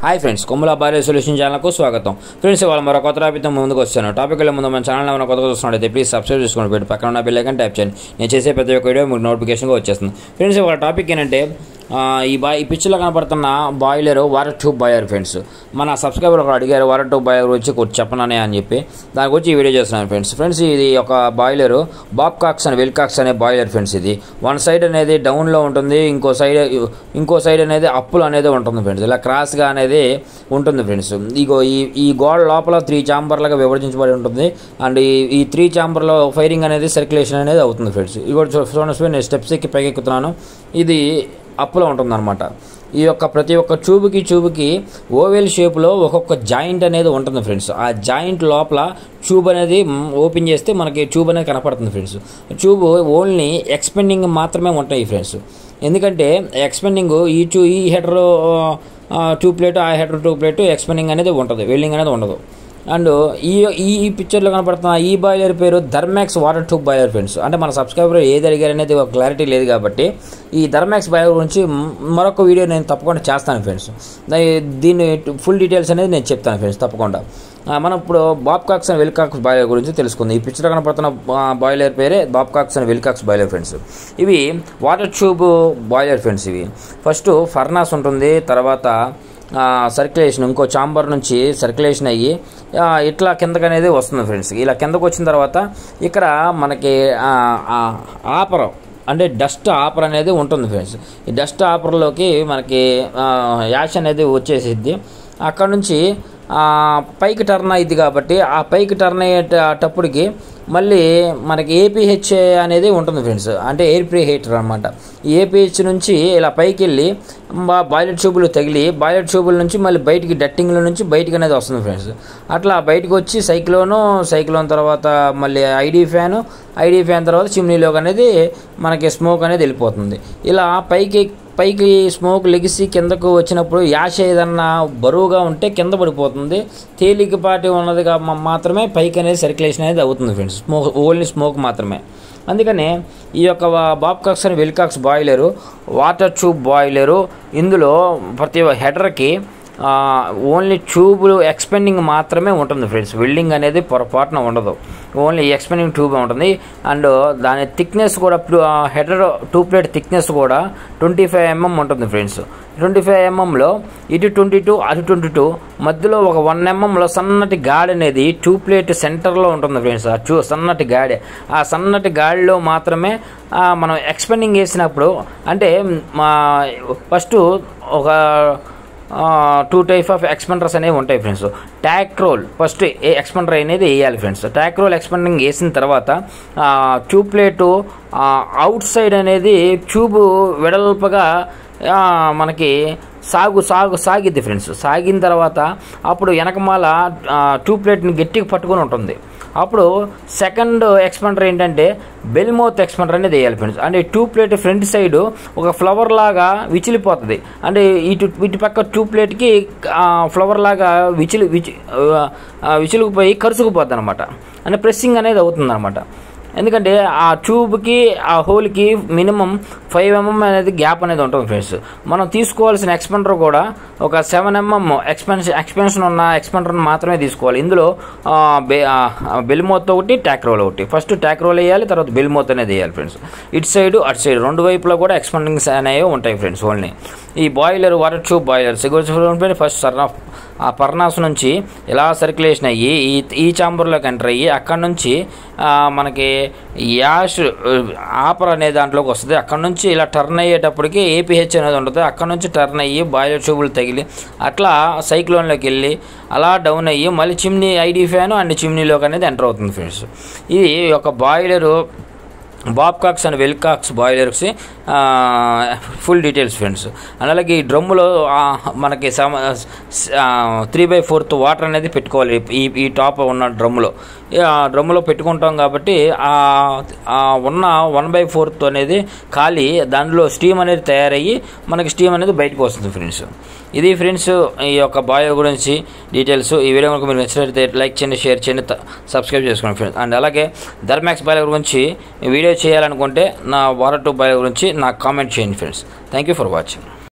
Hi friends, కొమ్ముల boiler solution ఛానల్కు స్వాగతం. ఫ్రెండ్స్, ఇవాళ మరో కొత్త టాపిక్తో ముందుకు వస్తాను. టాపిక్ వెళ్ళే ముందు మన ఛానల్ ఏమైనా కొత్తగా చూస్తున్నట్లయితే ప్లీజ్ సబ్స్క్రైబ్ చేసుకోండి. పెట్టి పక్కన ఉన్న బెల్ ఐకాన్ ట్యాప్ చేయండి. నేను చేసే ప్రతి ఒక్క వీడియో మీకు నోటిఫికేషన్గా వచ్చేస్తుంది. ఫ్రెండ్స్, ఇవాళ టాపిక్ ఏంటంటే ఈ పిక్చర్లో కనపడుతున్న boiler water tube boiler. Friends, మన సబ్స్క్రైబర్ ఒకరు అడిగారు వాటర్ ట్యూబ్ బాయిలర్ గురించి కొంచెం చెప్పననే అని చెప్పి దాని గురించి ఈ వీడియో చేస్తున్నాను. ఫ్రెండ్స్, ఇది ఒక బాయిలర్ బాబ్కాక్స్ అండ్ విల్కాక్స్ అనే బాయిలర్. ఫ్రెండ్స్, ఇది వన్ సైడ్ అనేది డౌన్లో ఉంటుంది, ఇంకో సైడ్ అనేది అప్పులు అనేది ఉంటుంది. ఫ్రెండ్స్, ఇలా క్రాస్గా అనేది ఉంటుంది. ఫ్రెండ్స్, ఇగో ఈ గోడ లోపల 3 ఛాంబర్లుగా విభజించబడి ఉంటుంది. అండ్ ఈ 3 ఛాంబర్లో ఫైరింగ్ అనేది సర్క్యులేషన్ అనేది అవుతుంది. ఫ్రెండ్స్, ఇది చూడండి, నేను స్టెప్స్ ఎక్కి పైకి ఎక్కుతున్నాను. ఇది అప్పులో ఉంటుందన్నమాట. ఈ యొక్క ప్రతి ఒక్క ట్యూబ్కి ఓవెల్ షేప్లో ఒక్కొక్క జాయింట్ అనేది ఉంటుంది. ఫ్రెండ్స్, ఆ జాయింట్ లోపల ట్యూబ్ అనేది ఓపెన్ చేస్తే మనకి ట్యూబ్ అనేది కనపడుతుంది. ఫ్రెండ్స్, ట్యూబ్ ఓన్లీ ఎక్స్పెండింగ్ మాత్రమే ఉంటాయి. ఫ్రెండ్స్, ఎందుకంటే ఎక్స్పెండింగ్ ఈ హెడర్ ట్యూబ్ ప్లేట్, ఆ హెడర్ ట్యూబ్ ప్లేట్ ఎక్స్పెండింగ్ అనేది ఉంటుంది, వెల్డింగ్ అనేది ఉండదు. అండ్ ఈ పిక్చర్లో కనపడుతున్న ఈ బాయిలర్ పేరు Thermax water tube boiler. Friends, అంటే మన సబ్స్క్రైబర్ ఏది అడిగారు అనేది ఒక క్లారిటీ లేదు కాబట్టి ఈ థర్మాక్స్ బాయిలర్ గురించి మరొక వీడియో నేను తప్పకుండా చేస్తాను. ఫ్రెండ్స్, దీని ఫుల్ డీటెయిల్స్ అనేది నేను చెప్తాను. ఫ్రెండ్స్, తప్పకుండా మనం ఇప్పుడు బాబ్కాక్స్ అండ్ విల్కాక్స్ బాయిలర్ గురించి తెలుసుకుందాం. ఈ పిక్చర్లో కనపడుతున్న బాయిలర్ పేరే బాబ్కాక్స్ అండ్ విల్కాక్స్ బాయిలర్. ఫ్రెండ్స్, ఇవి వాటర్ ట్యూబ్ బాయిలర్. ఫ్రెండ్స్, ఇవి ఫస్ట్ ఫర్నాస్ ఉంటుంది, తర్వాత సర్క్యులేషన్ ఇంకో ఛాంబర్ నుంచి సర్క్యులేషన్ అయ్యి ఇట్లా కిందకి అనేది వస్తుంది. ఫ్రెండ్స్, ఇలా కిందకు వచ్చిన తర్వాత ఇక్కడ మనకి ఆపరం అంటే డస్ట్ ఆపర్ అనేది ఉంటుంది. ఫ్రెండ్స్, ఈ డస్ట్ ఆపర్లోకి మనకి యాష్ అనేది వచ్చేసిద్ది. అక్కడ నుంచి పైకి టర్న్ అయ్యిద్ది కాబట్టి ఆ పైకి టర్న్ అయ్యేటప్పటికి మళ్ళీ మనకి ఏపీహెచ్ అనేది ఉంటుంది. ఫ్రెండ్స్, అంటే ఎయిర్ ప్రీ హీటర్ అనమాట. ఈ ఏపీహెచ్ నుంచి ఇలా పైకి వెళ్ళి బాయిలర్ ట్యూబులు తగిలి బాయిలర్ ట్యూబుల నుంచి మళ్ళీ బయటికి డట్టింగ్లో నుంచి బయటికి అనేది వస్తుంది. ఫ్రెండ్స్, అట్లా బయటకు వచ్చి సైక్లోన్ తర్వాత మళ్ళీ ఐడి ఫ్యాన్ తర్వాత చిమ్నీలోకి అనేది మనకి స్మోక్ అనేది వెళ్ళిపోతుంది. ఇలా పైకి స్మోక్ లెగిసి కిందకు వచ్చినప్పుడు యాష్ ఏదన్నా బరువుగా ఉంటే కింద పడిపోతుంది. తేలికపాటి ఉన్నది మాత్రమే పైకి అనేది సర్క్యులేషన్ అనేది అవుతుంది. ఫ్రెండ్స్, ఓన్లీ స్మోక్ మాత్రమే. అందుకని ఈ యొక్క Babcocks and Wilcox boiler water tube boiler. ఇందులో ప్రతి హెడర్కి ఓన్లీ ట్యూబులు ఎక్స్పెండింగ్ మాత్రమే ఉంటుంది. ఫ్రెండ్స్, వెల్డింగ్ అనేది పొరపాటున ఉండదు, ఓన్లీ ఎక్స్పెండింగ్ ట్యూబ్ ఉంటుంది. అండ్ దాని థిక్నెస్ కూడా హెడర్ ట్యూబ్ ప్లేట్ థిక్నెస్ కూడా 25 mm ఉంటుంది. ఫ్రెండ్స్, 25 mmలో ఇటు 22 అటు 22 మధ్యలో ఒక 1 mmలో సన్నటి గాడి అనేది ట్యూబ్ ప్లేట్ సెంటర్లో ఉంటుంది. ఫ్రెండ్స్, ఆ సన్నటి గాడి, ఆ సన్నటి గాడిలో మాత్రమే మనం ఎక్స్పెండింగ్ చేసినప్పుడు అంటే ఫస్ట్ ఒక 2 టైప్ ఆఫ్ ఎక్స్పెండర్స్ అనేవి ఉంటాయి. ఫ్రెండ్స్, ట్యాక్ రోల్ ఫస్ట్ ఎక్స్పెండర్ అనేది వేయాలి. ఫ్రెండ్స్, ట్యాక్ రోల్ ఎక్స్పెండింగ్ వేసిన తర్వాత ట్యూబ్ ప్లేటు అవుట్ సైడ్ అనేది ట్యూబ్ వెడల్పుగా మనకి సాగిద్ది. ఫ్రెండ్స్, సాగిన తర్వాత అప్పుడు వెనకమాల ట్యూబ్ ప్లేట్ని గట్టిగా పట్టుకొని ఉంటుంది. అప్పుడు సెకండ్ ఎక్స్పెండర్ ఏంటంటే బెల్మౌత్ ఎక్స్పెండర్ అనేది వేయాలి. ఫ్రెండ్స్, అంటే ట్యూబ్ ప్లేట్ ఫ్రంట్ సైడ్ ఒక ఫ్లవర్ లాగా విచిలిపోతుంది. అంటే ఇటు పక్క ట్యూబ్ ప్లేట్కి ఫ్లవర్ లాగా విచిలిపోయి కరుచుకుపోద్ది అనమాట. అంటే ప్రెస్సింగ్ అనేది అవుతుంది అనమాట. ఎందుకంటే ఆ ట్యూబ్కి ఆ హోల్కి మినిమం 5 mm అనేది గ్యాప్ అనేది ఉంటుంది. ఫ్రెండ్స్, మనం తీసుకోవాల్సిన ఎక్స్పెండర్ కూడా ఒక 7 mm ఎక్స్పెన్షన్ ఉన్న ఎక్స్పెండర్ని మాత్రమే తీసుకోవాలి. ఇందులో బెల్మౌత్ ఒకటి, ట్యాక్ రోల్ ఒకటి. ఫస్ట్ ట్యాక్ రోల్ వేయాలి, తర్వాత బెల్మౌత్ అనేది వేయాలి. ఫ్రెండ్స్, ఇటు సైడ్ అటు సైడ్ రెండు వైపులో కూడా ఎక్స్పెండింగ్స్ అనేవి ఉంటాయి. ఫ్రెండ్స్, ఓన్లీ ఈ boiler water tube boilers first ఆ పర్నాస్ నుంచి ఇలా సర్క్యులేషన్ అయ్యి ఈ ఛాంబర్లోకి ఎంటర్ అయ్యి అక్కడ నుంచి మనకి యాష్ ఆపర్ అనే దాంట్లోకి వస్తుంది. అక్కడ నుంచి ఇలా టర్న్ అయ్యేటప్పటికి ఏపీహెచ్ అనేది ఉంటుంది. అక్కడ నుంచి టర్న్ అయ్యి బాయిలర్ ట్యూబులు తగిలి అట్లా సైక్లోన్లోకి వెళ్ళి అలా డౌన్ అయ్యి మళ్ళీ చిమ్నీ ఐడి ఫ్యాన్ అండ్ చిమ్నీలోకి అనేది ఎంటర్ అవుతుంది. ఫ్రెండ్స్, ఇది ఒక boiler Babcocks and Wilcox boilers full details. Friends, అలాగే ఈ డ్రమ్ములో మనకి 3/4 వాటర్ అనేది పెట్టుకోవాలి. ఈ టాప్ ఉన్న డ్రమ్ములో పెట్టుకుంటాం కాబట్టి ఉన్న 1/4 అనేది ఖాళీ, దానిలో స్టీమ్ అనేది తయారయ్యి మనకి స్టీమ్ అనేది బయటకు వస్తుంది. ఫ్రెండ్స్, ఇది ఫ్రెండ్స్ ఈ యొక్క బాయిలర్ గురించి డీటెయిల్స్. ఈ వీడియో కనుక మీరు నచ్చినట్లయితే లైక్ చేయండి, షేర్ చేయండి, సబ్స్క్రైబ్ చేసుకోండి. ఫ్రెండ్స్, అండ్ అలాగే థర్మాక్స్ బాయిలర్ గురించి వీడియో చేయాలనుకుంటే నా వాటర్ ట్యూబ్ బాయిలర్ గురించి నాకు కామెంట్ చేయండి. Friends, thank you for watching.